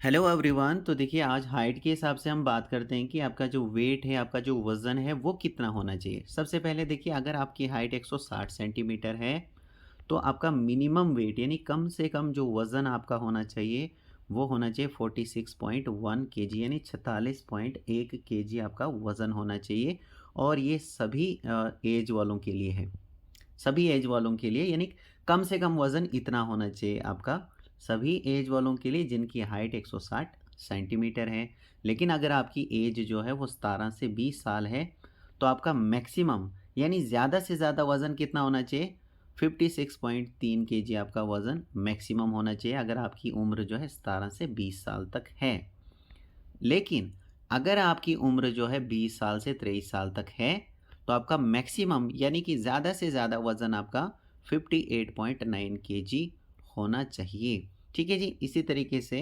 Hello everyone. तो देखिए, आज हाइट के हिसाब से हम बात करते हैं कि आपका जो वेट है, आपका जो वज़न है, वो कितना होना चाहिए। सबसे पहले देखिए, अगर आपकी हाइट 160 सेंटीमीटर है, तो आपका मिनिमम वेट यानी कम से कम जो वज़न आपका होना चाहिए, वो होना चाहिए 46.1 केजी यानी 46.1 केजी आपका वज़न होना चाहिए। और ये सभी एज वालों के लिए है। सभी एज वालों के लिए यानी कम से कम वज़न इतना होना चाहिए आपका, सभी एज वालों के लिए जिनकी हाइट 160 सेंटीमीटर है। लेकिन अगर आपकी एज जो है वो 17 से 20 साल है, तो आपका मैक्सिमम यानी ज़्यादा से ज़्यादा वज़न कितना होना चाहिए? 56.3 केजी आपका वज़न मैक्सिमम होना चाहिए, अगर आपकी उम्र जो है 17 से 20 साल तक है। लेकिन अगर आपकी उम्र जो है 20 साल से 23 साल तक है, तो आपका मैक्सिमम यानी कि ज़्यादा से ज़्यादा वज़न आपका 58.9 केजी होना चाहिए। ठीक है जी। इसी तरीके से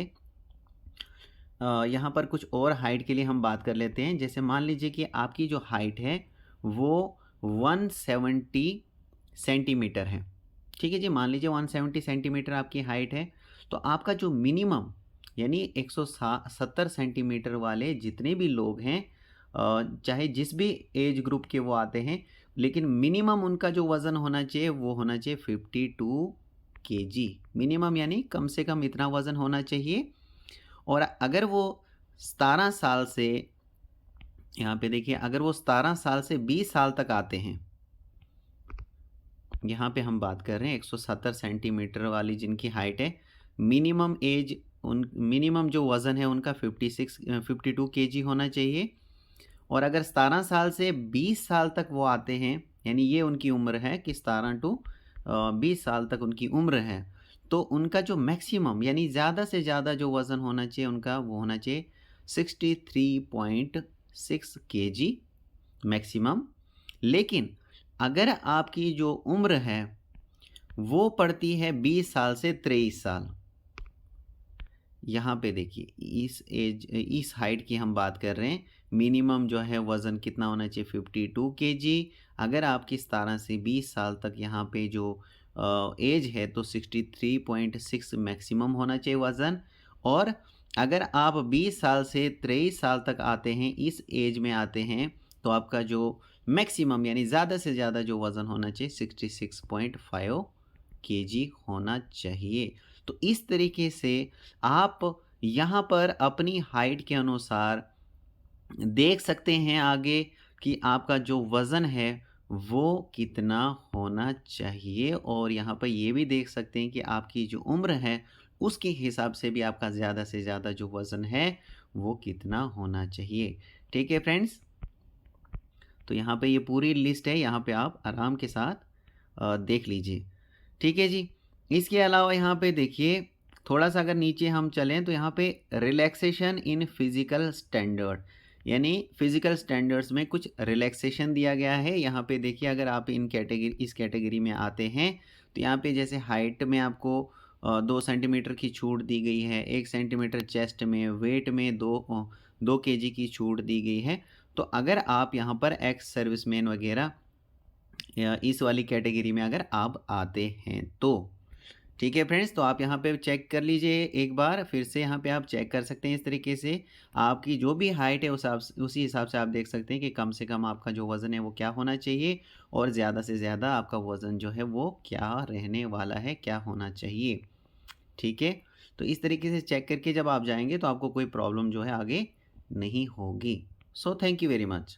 यहाँ पर कुछ और हाइट के लिए हम बात कर लेते हैं। जैसे मान लीजिए कि आपकी जो हाइट है वो 170 सेंटीमीटर है। ठीक है जी। मान लीजिए 170 सेंटीमीटर आपकी हाइट है, तो आपका जो मिनिमम यानी 170 सेंटीमीटर वाले जितने भी लोग हैं, चाहे जिस भी एज ग्रुप के वो आते हैं, लेकिन मिनिमम उनका जो वज़न होना चाहिए वो होना चाहिए 52 केजी। मिनिमम यानी कम से कम इतना वज़न होना चाहिए। और अगर वो 17 साल से, यहाँ पे देखिए, अगर वो 17 साल से 20 साल तक आते हैं, यहाँ पे हम बात कर रहे हैं 170 सेंटीमीटर वाली जिनकी हाइट है, मिनिमम एज उन मिनिमम जो वज़न है उनका 52 केजी होना चाहिए। और अगर 17 साल से 20 साल तक वो आते हैं, यानी ये उनकी उम्र है कि 17 टू 20 साल तक उनकी उम्र है, तो उनका जो मैक्सिमम यानी ज़्यादा से ज़्यादा जो वज़न होना चाहिए उनका, वो होना चाहिए 63.6 केजी मैक्सिमम। लेकिन अगर आपकी जो उम्र है वो पड़ती है 20 साल से 23 साल, यहाँ पे देखिए इस हाइट की हम बात कर रहे हैं, मिनिमम जो है वज़न कितना होना चाहिए 52 केजी। अगर आपकी 17 से 20 साल तक यहाँ पे जो एज है, तो 63.6 मैक्सिमम होना चाहिए वज़न। और अगर आप 20 साल से 23 साल तक आते हैं, इस एज में आते हैं, तो आपका जो मैक्सिमम यानी ज़्यादा से ज़्यादा जो वज़न होना चाहिए 66.5 केजी होना चाहिए। तो इस तरीके से आप यहाँ पर अपनी हाइट के अनुसार देख सकते हैं आगे कि आपका जो वज़न है वो कितना होना चाहिए। और यहाँ पर ये भी देख सकते हैं कि आपकी जो उम्र है उसके हिसाब से भी आपका ज़्यादा से ज़्यादा जो वज़न है वो कितना होना चाहिए। ठीक है फ्रेंड्स। तो यहाँ पे ये पूरी लिस्ट है, यहाँ पे आप आराम के साथ देख लीजिए। ठीक है जी। इसके अलावा यहाँ पे देखिए, थोड़ा-सा अगर नीचे हम चलें, तो यहाँ पे रिलैक्सेशन इन फिज़िकल स्टैंडर्ड, यानी फिज़िकल स्टैंडर्ड्स में कुछ रिलैक्सेशन दिया गया है। यहाँ पे देखिए, अगर आप इस कैटेगरी में आते हैं, तो यहाँ पे जैसे हाइट में आपको 2 सेंटीमीटर की छूट दी गई है, 1 सेंटीमीटर चेस्ट में, वेट में 2 केजी की छूट दी गई है। तो अगर आप यहाँ पर एक्स सर्विसमैन वगैरह या इस वाली कैटेगरी में अगर आप आते हैं तो, ठीक है फ्रेंड्स। तो आप यहाँ पे चेक कर लीजिए एक बार फिर से, यहाँ पे आप चेक कर सकते हैं इस तरीके से। आपकी जो भी हाइट है उसी हिसाब से आप देख सकते हैं कि कम से कम आपका जो वज़न है वो क्या होना चाहिए, और ज़्यादा से ज़्यादा आपका वज़न जो है वो क्या रहने वाला है, क्या होना चाहिए। ठीक है। तो इस तरीके से चेक करके जब आप जाएंगे, तो आपको कोई प्रॉब्लम जो है आगे नहीं होगी। So thank you very much.